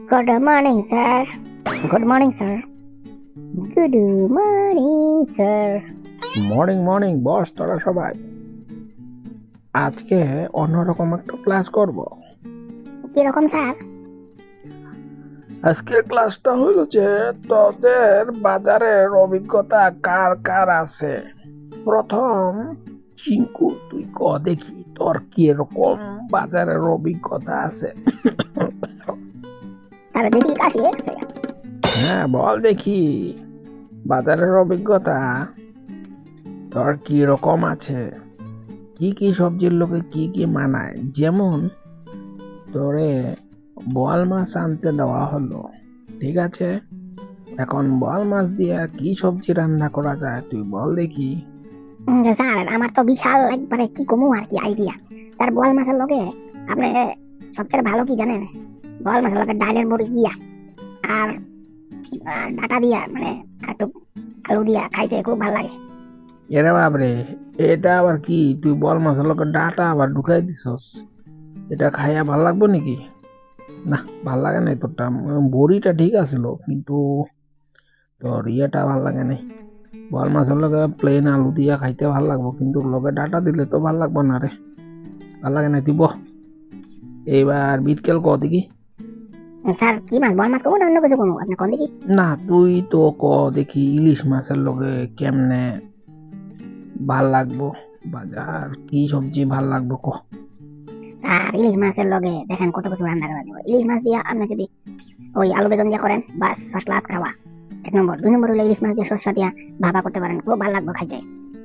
Good morning, sir. Good morning, sir. Good morning, sir. Morning morning boss, তোরা সবাই আজকে অন্যরকম একটা ক্লাস করব। কিরকম স্যার? আজকের ক্লাসটা হলো যে তোদের বাজারের অভিজ্ঞতা কার কার আছে। প্রথম চিঙ্কু, তুই ক দেখি তোর কিরকম বাজারের অভিজ্ঞতা আছে। স্যার দেখি কাশি হয়ে গেছে। হ্যাঁ বল দেখি, বাজারের অভিজ্ঞতা তোর কিরকম আছে, কি কি সবজির লোকে কি কি মানায়। যেমন তোরে বোয়াল মাছ আনতে দেওয়া হলো, ঠিক আছে, এখন বোয়াল মাছ দিয়ে কি সবজি রান্না করা যায় তুই বল দেখি। স্যার আমার তো বিশাল একবারে কি কমু আর কি আইডিয়া। তার বোয়াল মাছের লগে আপনি সবচেয়ে ভালো কি জানেন? বোয়াল মাছের লগে ডালের বড়ি দিয়া আর ডাটা দিয়া মানে একটু আলু দিয়া খাইতে খুব ভালো লাগে। এরে বাবরে, এটা আবার কি, তুই বোয়াল মাছের লোকের ডাটা আবার ঢুকাই দিছস? এটা খাইয়া ভাল লাগবে নাকি? না, ভাল লাগে নাই তোরটা। বড়িটা ঠিক আছিল, কিন্তু তোর ইয়েটা ভাল লাগে নাই। বোয়াল মাছের লগে প্লেন আলু দিয়া খাইতে ভাল লাগবো, কিন্তু লগে ডাটা দিলে তো ভাল লাগবে না রে, ভাল লাগে নাই। দিব এইবার বিটকেল ক দেখি। স্যার কি মাছ, বোয়াল মাছ কমু না অন্য কিছু কমু? আপনি কোন দেখি। না তুই তো ক দেখি ইলিশ মাছের লগে কেমনে ভাল লাগবো, বাজার কি সবজি ভাল লাগবো ক। স্যার ইলিশ মাছের লগে দেখেন কত কিছু রান্না করা যাবে। ইলিশ মাছ দিয়ে আপনি যদি ওই আলু বেগুন দিয়ে করেন, বাস ফার্স্ট ক্লাস খাওয়া। 1 নম্বর। 2 নম্বর হলো ইলিশ মাছ দিয়ে সরষা দিয়া ভাপা করতে পারেন, খুব ভালো লাগবে খাইতে।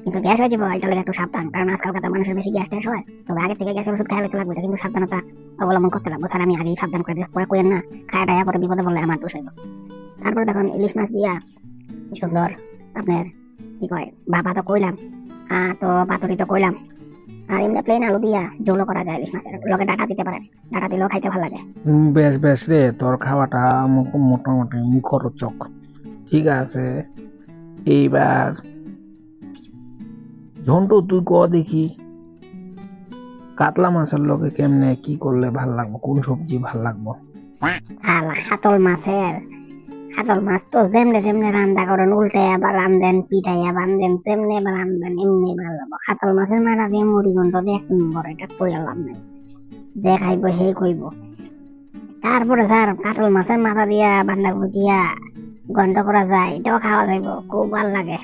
কিন্তু গ্যাস হয়ে যাবে, এটা লাগে একটু সাবধান, কারণ আজকালকার মানুষের বেশি গ্যাস ট্যাস হয়। তবে আগে থেকে গ্যাসের ওষুধ খাওয়া লাগবে, এটা কিন্তু সাবধানতা অবলম্বন করতে লাগবে। স্যার আমি আগেই সাবধান করে দিই, পরে কইেন না খায়া টায়া পরে বিপদে বললে আমার দোষ হইব। তারপরে দেখুন ইলিশ মাছ দিয়া সুন্দর আপনার কি কয় ভাপা তো কইলাম, তো পাতুরি তো কইলাম, আর এমনি প্লেন আলু দিয়া ঝোলও করা যায়। ইলিশ মাছের লগে ডাটা দিতে পারেন, ডাটা দিলেও খাইতে ভালো লাগে। বেশ বেশ রে, তোর খাওয়াটা মোটামুটি মুখরোচক, ঠিক আছে। এইবার ঝন্টু তুই ক দেখি, কাতলা মাছের লগে কেমনে কি করলে ভাল লাগবো, কোন সবজি ভাল লাগবো? কাতল মাছ তো যেমনে যেমনে রান্না করেন, উল্টে আবার রান্ধেন, পিঠাইয়া বান্ধেন, যেমনে আবার রান্ধবেন এমনি ভালো লাগবো। কাতল মাছের মাথা দিয়ে মুড়ি গন্ধ দিয়ে 1 নম্বর, এটা কই আলাম নাই, দেখাইবো হে কইব। তারপরে স্যার কাতল মাছের মাথা দিয়া বান্ধাকপি দিয়া গন্ধ করা যায়, এটাও খাওয়া যাইব, খুব ভালো লাগে।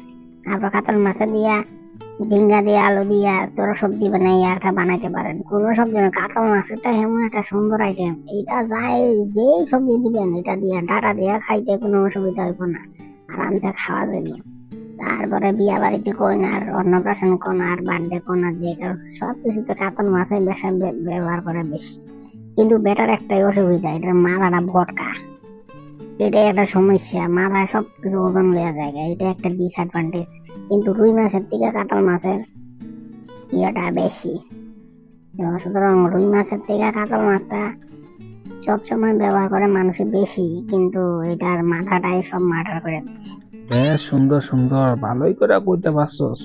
তারপর কাতল মাছের দিয়া ঝিঙ্গা দিয়ে আলু দিয়া তোর সবজি বানাইয়া একটা বানাইতে পারেন। কোনো সবজি না, কাতল মাছটা এমন একটা সুন্দর আইটেম, এটা যাই যেই সবজি দিবেন এটা দিয়া ডাটা দিয়া খাইতে কোনো অসুবিধা হইব না, আরামসে খাওয়া যাবে। তারপরে বিয়া বাড়িতে কইনার, অন্নপ্রাশন কনার, বার্থডে কনার, যে সব কিছুতে কাতল মাছের বেশি ব্যবহার করে বেশি। কিন্তু বেটার একটাই অসুবিধা, এটার মাথাটা বটকা, এটাই একটা সমস্যা, মাথায় সবকিছু ওজন লইয়া যায়, এটা একটা ডিসঅ্যাডভান্টেজ। কিন্তু রুই মাছের থেকে কাতল মাছের ইয়েটা বেশি, সুতরাং রুই মাছের থেকে কাতল মাছটা সবসময় ব্যবহার করে মানুষ বেশি, কিন্তু এটার মাথাটাই সব মার্ডার করে দিচ্ছে। বেশ সুন্দর সুন্দর, ভালোই করে কইতে পারছস,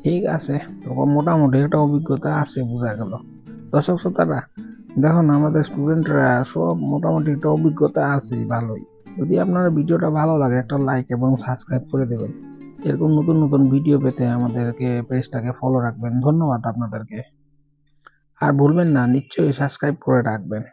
ঠিক আছে। তখন মোটামুটি একটা অভিজ্ঞতা আছে, বোঝা গেল। দর্শক শ্রোতারা দেখুন, আমাদের স্টুডেন্টরা সব মোটামুটি একটা অভিজ্ঞতা আছে ভালোই। যদি আপনার ভিডিওটা ভালো লাগে একটা লাইক এবং সাবস্ক্রাইব করে দেবেন। এরকম নতুন নতুন ভিডিও পেতে আমাদেরকে পেজটাকে ফলো রাখবেন। ধন্যবাদ আপনাদেরকে। আর ভুলবেন না, নিশ্চয়ই সাবস্ক্রাইব করে রাখবেন।